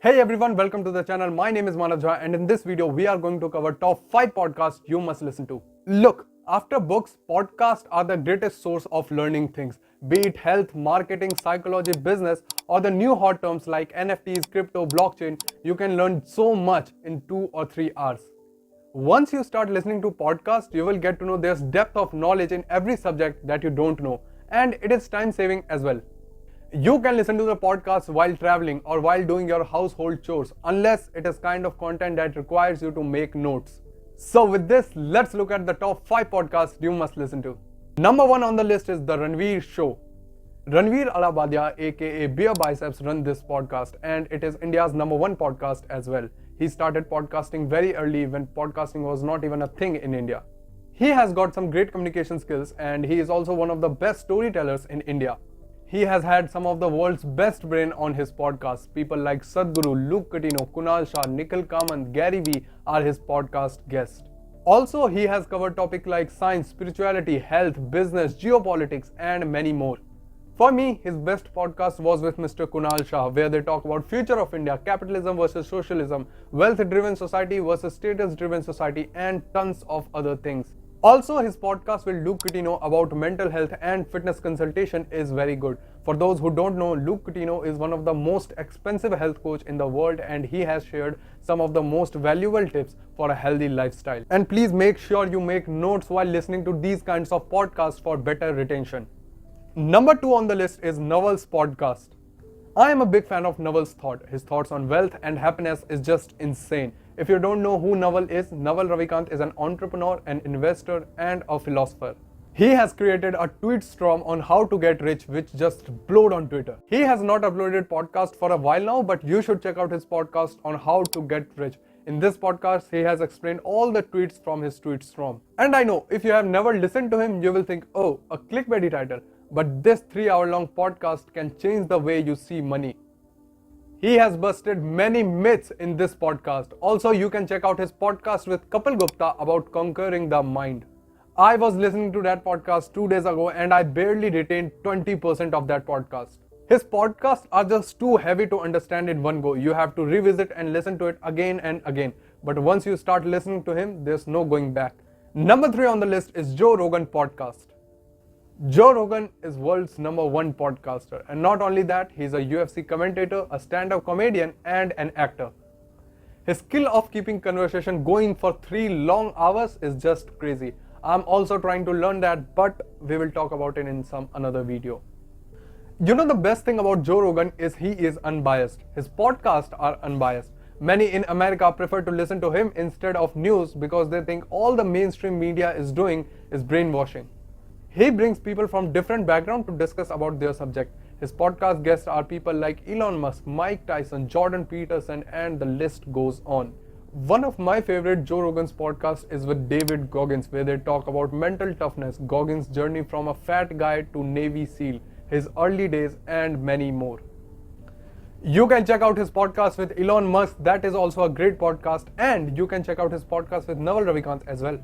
Hey everyone, welcome to the channel. My name is Manav and in this video we are going to cover top 5 podcasts you must listen to. Look, after books, podcasts are the greatest source of learning things. Be it health, marketing, psychology, business, or the new hot terms like NFTs, crypto, blockchain, you can learn so much in 2 or 3 hours. Once you start listening to podcasts, you will get to know there's depth of knowledge in every subject that you don't know, and it is time saving as well. You can listen to the podcast while traveling or while doing your household chores, unless it is kind of content that requires you to make notes. So with this, let's look at the top 5 podcasts you must listen to. Number 1 on the list is The Ranveer Show. Ranveer Alabadia aka Beer Biceps run this podcast, and it is India's number 1 podcast as well. He started podcasting very early when podcasting was not even a thing in India. He has got some great communication skills and he is also one of the best storytellers in India. He has had some of the world's best brain on his podcast. People like Sadhguru, Luke Coutinho, Kunal Shah, Nikhil Kaman, Gary Vee are his podcast guests. Also, he has covered topics like science, spirituality, health, business, geopolitics, and many more. For me, his best podcast was with Mr. Kunal Shah, where they talk about future of India, capitalism versus socialism, wealth-driven society versus status-driven society, and tons of other things. Also, his podcast with Luke Coutinho about mental health and fitness consultation is very good. For those who don't know, Luke Coutinho is one of the most expensive health coach in the world, and he has shared some of the most valuable tips for a healthy lifestyle. And please make sure you make notes while listening to these kinds of podcasts for better retention. Number 2 on the list is Naval's podcast. I am a big fan of Naval's thought. His thoughts on wealth and happiness is just insane. If you don't know who Naval is, Naval Ravikant is an entrepreneur, an investor, and a philosopher. He has created a tweet storm on how to get rich, which just blowed on Twitter. He has not uploaded podcast for a while now, but you should check out his podcast on how to get rich. In this podcast, he has explained all the tweets from his tweet storm. And I know, if you have never listened to him, you will think, oh, a clickbaity title. But this 3-hour-long podcast can change the way you see money. He has busted many myths in this podcast. Also, you can check out his podcast with Kapil Gupta about conquering the mind. I was listening to that podcast 2 days ago and I barely retained 20% of that podcast. His podcasts are just too heavy to understand in one go. You have to revisit and listen to it again and again. But once you start listening to him, there's no going back. Number 3 on the list is Joe Rogan podcast. Joe Rogan is world's number 1 podcaster, and not only that, he's a UFC commentator, a stand-up comedian, and an actor. His skill of keeping conversation going for 3 long hours is just crazy. I'm also trying to learn that, but we will talk about it in some another video. You know, the best thing about Joe Rogan is he is unbiased. His podcasts are unbiased. Many in America prefer to listen to him instead of news because they think all the mainstream media is doing is brainwashing. He brings people from different backgrounds to discuss about their subject. His podcast guests are people like Elon Musk, Mike Tyson, Jordan Peterson, and the list goes on. One of my favorite Joe Rogan's podcasts is with David Goggins, where they talk about mental toughness, Goggins' journey from a fat guy to Navy SEAL, his early days, and many more. You can check out his podcast with Elon Musk, that is also a great podcast, and you can check out his podcast with Naval Ravikant as well.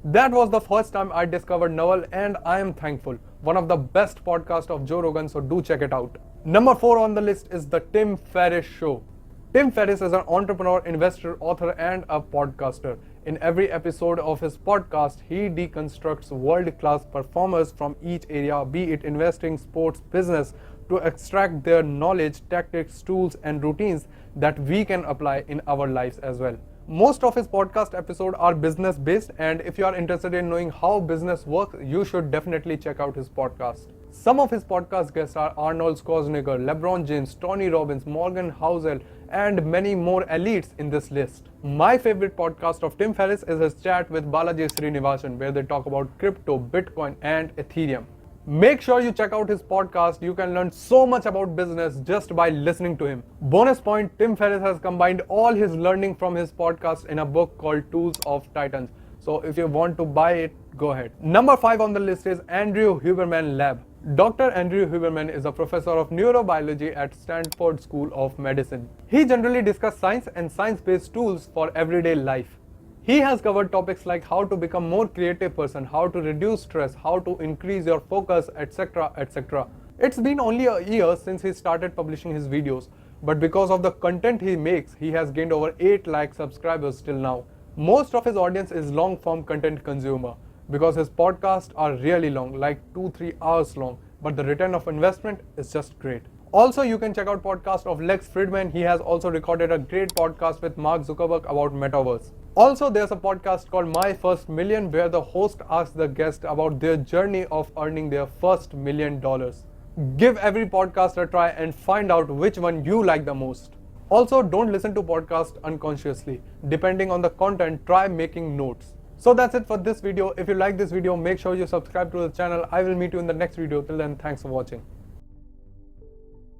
That was the first time I discovered Naval, and I am thankful. One of the best podcasts of Joe Rogan, so do check it out. Number 4 on the list is The Tim Ferriss Show. Tim Ferriss is an entrepreneur, investor, author, and a podcaster. In every episode of his podcast, he deconstructs world-class performers from each area, be it investing, sports, business, to extract their knowledge, tactics, tools, and routines that we can apply in our lives as well. Most of his podcast episodes are business based, and if you are interested in knowing how business works, you should definitely check out his podcast. Some of his podcast guests are Arnold Schwarzenegger, LeBron James, Tony Robbins, Morgan Housel, and many more elites in this list. My favorite podcast of Tim Ferriss is his chat with Balaji Srinivasan, where they talk about crypto, Bitcoin, and Ethereum. Make sure you check out his podcast. You can learn so much about business just by listening to him. Bonus point, Tim Ferriss has combined all his learning from his podcast in a book called Tools of Titans. So if you want to buy it, go ahead. Number 5 on the list is Andrew Huberman Lab. Dr. Andrew Huberman is a professor of neurobiology at Stanford School of Medicine. He generally discusses science and science-based tools for everyday life. He has covered topics like how to become more creative person, how to reduce stress, how to increase your focus, etc., etc. It's been only a year since he started publishing his videos. but because of the content he makes, he has gained over 8 lakh subscribers till now. Most of his audience is long form content consumer because his podcasts are really long, like 2-3 hours long, but the return of investment is just great. Also, you can check out podcast of Lex Fridman. He has also recorded a great podcast with Mark Zuckerberg about metaverse. Also, there's a podcast called My First Million where the host asks the guest about their journey of earning their first $1 million. Give every podcast a try and find out which one you like the most. Also, don't listen to podcasts unconsciously. Depending on the content, try making notes. So that's it for this video. If you like this video, make sure you subscribe to the channel. I will meet you in the next video. Till then, thanks for watching.